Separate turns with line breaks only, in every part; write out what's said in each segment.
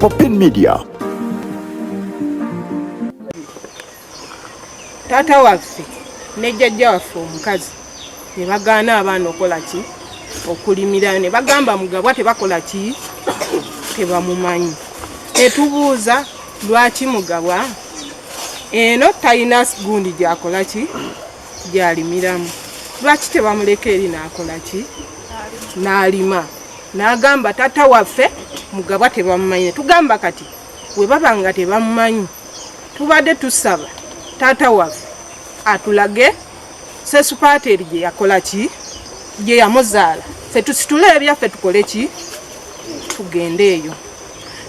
Popin Media.
Tata waffe ne jjajja waffe omukazi ne bagaana abaana okola ki okulimira, ne bagamba mugabwa tebakola ki tebamumanyi. Netubuuza lwaki mugabwa eno talina gundi gyakola ki gyalimiramu, lwaki tebamuleka eri nakola ki n'alima. N'agamba tata waffe mugabwa tebamumanyi. Tugamba kati we baba nga tebamumanyi, tubadde tusaba tata waffe atulage Sesupateri gye yakola ki gye yamuzaala, ffe tusitule ebyaffe tukole ki tugende eyo.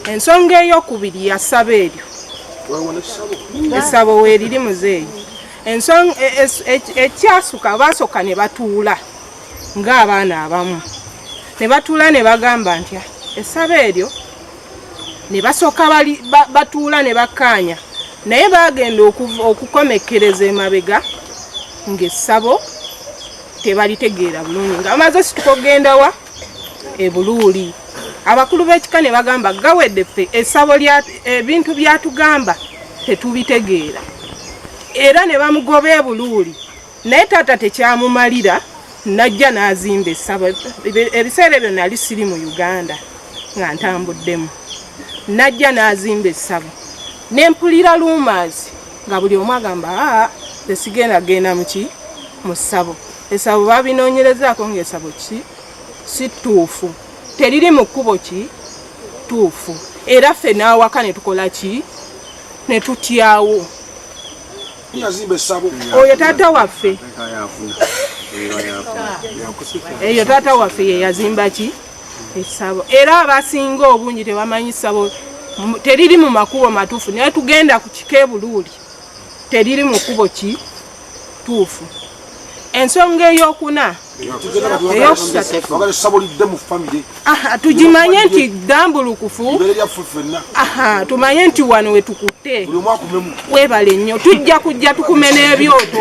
Ensonga ey'okubiri yasaba eryo essabo weeriri muzeeyi. Ensonga ekyasuka baasooka ne batuula ng'abaana abamu, ne batuula ne bagamba nti essabo eryo, ne basooka batuula ne bakkaanya, naye baagenda okukomekkereza emabega ng'essabo tebalitegeera bulungi, nga bamaze situkogenda wa ebuluuli. Abakulu b'ekika ne bagamba gawedde ffe essabo ebintu byatugamba tetubitegeera, era ne bamugoba ebuluuli. Naye taata tekyamumalira, najja n'azimba essabo. Ebiseera ebyo nali siri mu Uganda nga ntambuddemu, najja n'azimba essabo. Nempulira luumaazi nga buli omu agamba tesigenda genda muki mu ssabo. Essabo babinoonyerezaako ng'essabo ki si ttuufu, teriri mu kkubo ki ttuufu, era ffe n'awaka ne tukola ki ne tutyawo. Oyo taata waffe, eyo taata waffe ye yazimba ki essabo, era abasinga obungi tebamanyi ssabo teriri mu makubo matuufu, naye tugenda ku kika ebuluuli teriri mu kkubo ki tuufu. Ensonga ey'okuna tugimanye nti ddambulukufu, tumanye nti wano we tukutte webale nnyo, tujja kujja tukume n'ebyoto,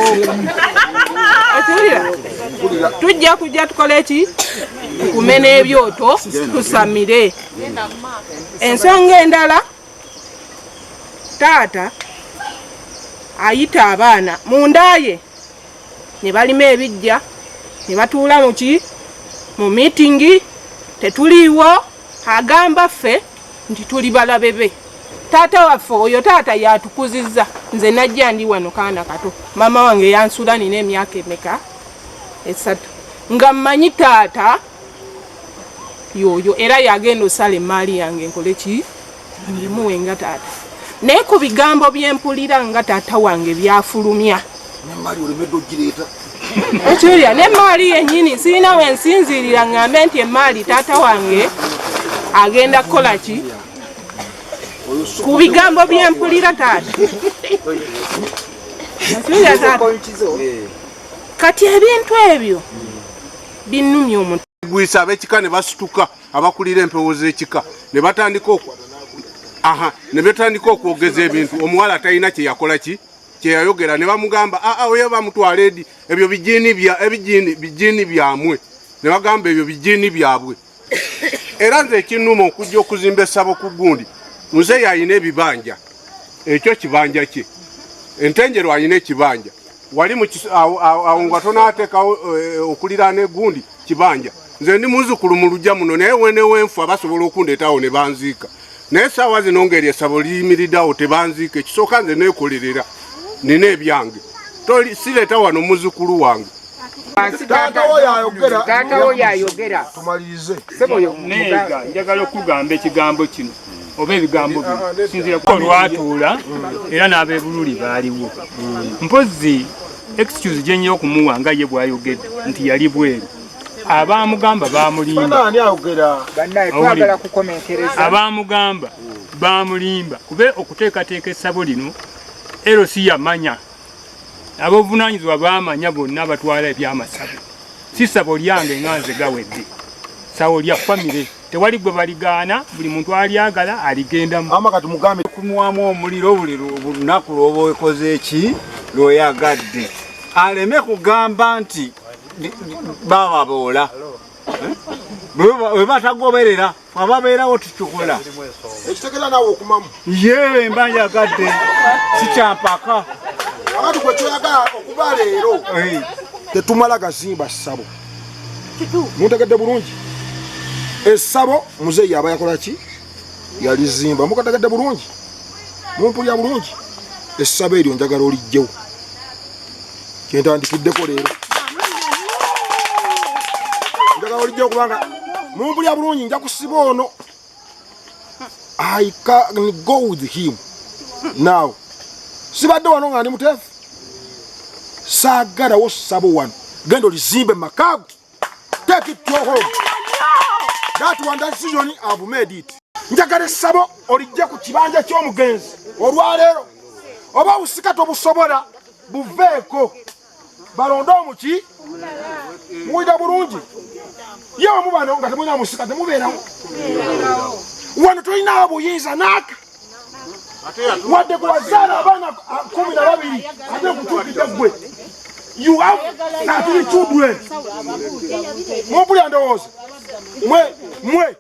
tujja kujja tukole ki tukume n'ebyoto tusamire. Ensonga endala, taata ayita abaana munda ye ne balima ebijja ne batuula mu miitingi, tetuliiwo, agamba ffe nti tuli balabe be. Taata waffe oyo taata yatukuzizza. Nze najja ndi wano kaana kato, mama wange yansula nina emyaka emeka 3, nga mmanyi taata yoyo, era yagenda osala emaali yange nkole ki ngimuwe nga taata. Naye ku bigambo byempulira nga taata wange byafulumya ekirya n'emaali yennyini sirina we nsinziirira ng'ambe nti emaali taata wange agenda kukola ki, ku bigambo byempulira taata. Kati ebintu ebyo binnumya omuntu.
Gwisa ab'ekika ne basituka, abakulira empewo z'ekika ne batandika okwogeza ebintu. Omuwala talina kye yakola ki kye yayogera, ne bamugamba oyo bamutwala edi, ebyo bijiini byamwe, ne bagamba ebyo bijiini byabwe. Era nze ekinnuma okujja okuzimba essabo ku gundi, muzeeyi alina ebibanja, ekyo kibanja kye. Entenjero alina ekibanja, wali awo nga tonaateekawo okuliraana egundi kibanja. Nze ndi muzzukulu mu luggya muno, naye wenewenfu abasobola okundeetawo ne banziika. Naye essaawa zino ngeri essabo liyimiriddeawo tebanziika. Ekisooka nze neekolerera, nina ebyange, sireeta wano muzzukulu wange.
Taata wo yayogera tumalirize.
Njagala okugamba ekigambo kino oba ebigambo bino sinzira ko lwatuula era n'ab'ebululi baaliwo. Mpozi excuse gye nnyo okumuwa nga ye bw'ayogedde nti yali bweru. Abaamugamba baamulimba, abaamugamba baamulimba kube okuteekateeka essabo lino erosi yamanya, ab'obuvunaanyizibwa baamanya bonna batwala ebyamasabo. Si ssabo lyange nga nze gawedde, ssabo lya famire, tewali gwe baligaana, buli muntu alyagala aligendamu.
Kati mugambe
kumwamu omuliro buli lunaku lw'oba wekoze eki lw'oyagadde, aleme kugamba nti baba boola. we batagoberera ababeerawo tutukola
ekitegera nawe okumamu
ye mbanja gadde sikyampaka
abati gwe kyoyagala okuba leero tetumala gazimba ssabo muntegedde bulungi essabo muzeeyi aba yakola ki yalizimba mukategedde bulungi mumpulya bulungi essabo eryo njagala olijjewo kyentandikiddeko leero njagala olijjewo kubanga mumpulya bulungi nja kusiba ono I can go with him now sibadde wano nga ndi muteefu saagalawo ssabo wano genda olizimbe makaago take it to home that one decision I've made it njagala essabo olijje ku kibanja ky'omugenzi olwaleero oba busika tobusobola buveeko balonde omuki muwulira bulungi yewe mubano nga temulina musika temubeerawo wano tolinawo buyinza naaka wadde kuwazaala abaana 12 ate kutuukidde gwe you have 13 children mumpulya ndowooza mwe